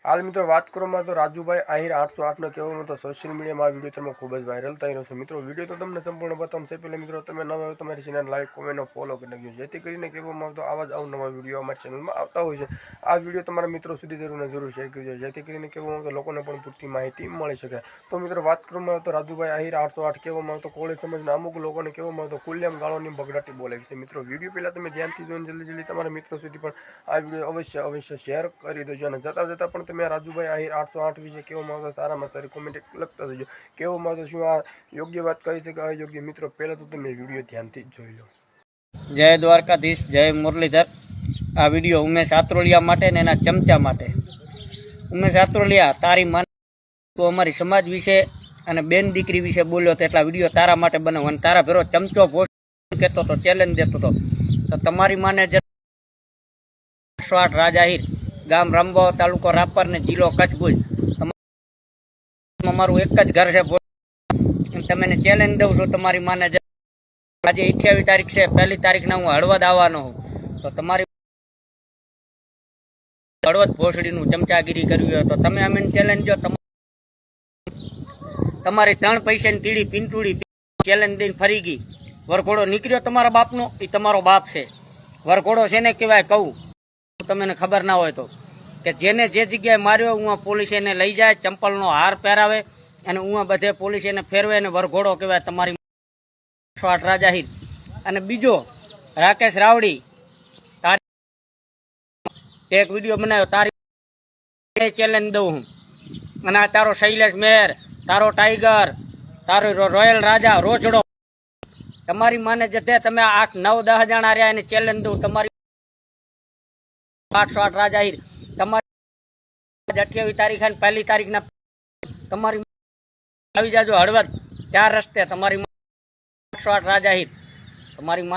हाल मित्रों बात करो तो राजूभाई आहिर 808 नो कहवानुं तो सोशियल मीडिया में वीडियो तमाम खूब ज वायरल थई रह्यो छे। मित्रों वीडियो तो तमने संपूर्ण बतावुं से पहले मित्रों तमे नवा हो तो मारी चेनल लाइक कमेंट और फॉलो कर नाखजो, जेथी करीने कहेवामां आवतो आवा ज अवनवा वीडियो अमारी चेनल में आवता होय छे। आ वीडियो तमारा मित्रों सुधी जरूर ने जरूर शेर करजो, जेथी करीने कहेवामां आवतो लोकोने पण पूरती माहिती मळी शके। तो मित्रों बात करवामां तो राजूभाई आहिर 808 कहेवामां आवतो कोळी समाजना अमुक लोकोने कहेवामां आवतो खुलेआम गाळोनी बगડાટી बोले छे। मित्रों वीडियो पहला तमे ध्यानथी जोईने जल्दी जल्दी तमारा मित्रों सुधी पण आ वीडियो अवश्य अवश्य शेर करी देजो अने जता जता पण तमे राजूभाई आहिर 808 विषे कहेवामां आवतो सारामां सारी कमेंट लखता जजो। कहेवामां आवतो शुं आ योग्य बात कही शके अयोग्य? मित्रों पहला तो तमे वीडियो ध्यानथी जोई लो। जय द्वारकाधीश, जय मुरलीधर। आ विडियो उमेश आत्रोलिया माटे ने एना चमचा माटे। उमेश आत्रोलिया, तारी मन तो अमारी समाज विषे अने बेन दीकरी विषे बोल्यो तो एटला विडियो तारा माटे बनाव्यो अने तारा भेरो चमचो पोस्ट कहेतो तो चेलेंज देतो तो तमारी माने जे 808 राजाहीर गाम रामबाव तालुको रापर ने जिल्लो कच्छ भुज अमारुं एक ज घर छे। तमने चेलेंज दઉં છું તમારી માને આજે 28 તારીખ છે, પહેલી તારીખના હું હળવદ આવવાનો હું તો તમારી હળવદ ભોસડીનું ચમચાગીરી કરવી હોય તો તમે અમને ચેલેન્જ જો તમારી 3 પૈસાની તીડી પિંટુડી ચેલેન્જ દઈને ફરી ગઈ। વરઘોડો નીકળ્યો તમારા બાપનો, એ તમારો બાપ છે। વરઘોડો છે ને કહેવાય કહું તમને ખબર ના હોય તો કે જેને જે જગ્યાએ માર્યો હું પોલીસ એને લઈ જાય, ચંપલનો હાર પહેરાવે અને હું બધે પોલીસ એને ફેરવે અને વરઘોડો કહેવાય તમારી 808 રાજાહીર। અને બીજો રાકેશ રાવડી एक वीडियो बनायो तारी चैलेंज दઉં હું અને આ તારો શૈલેષ મેર, તારો ટાઈગર, તારો રોયલ રાજા રોજડો તમારી માને જતે તમે 8 9 10 જણા રહ્યા એને ચેલેન્જ દઉં તમારી 808 રાજાહીર તમારી 28 તારીખે અને પહેલી તારીખના તમારી આવી જાજો હળવદ 4 રસ્તે તમારી 808 રાજાહીર તમારી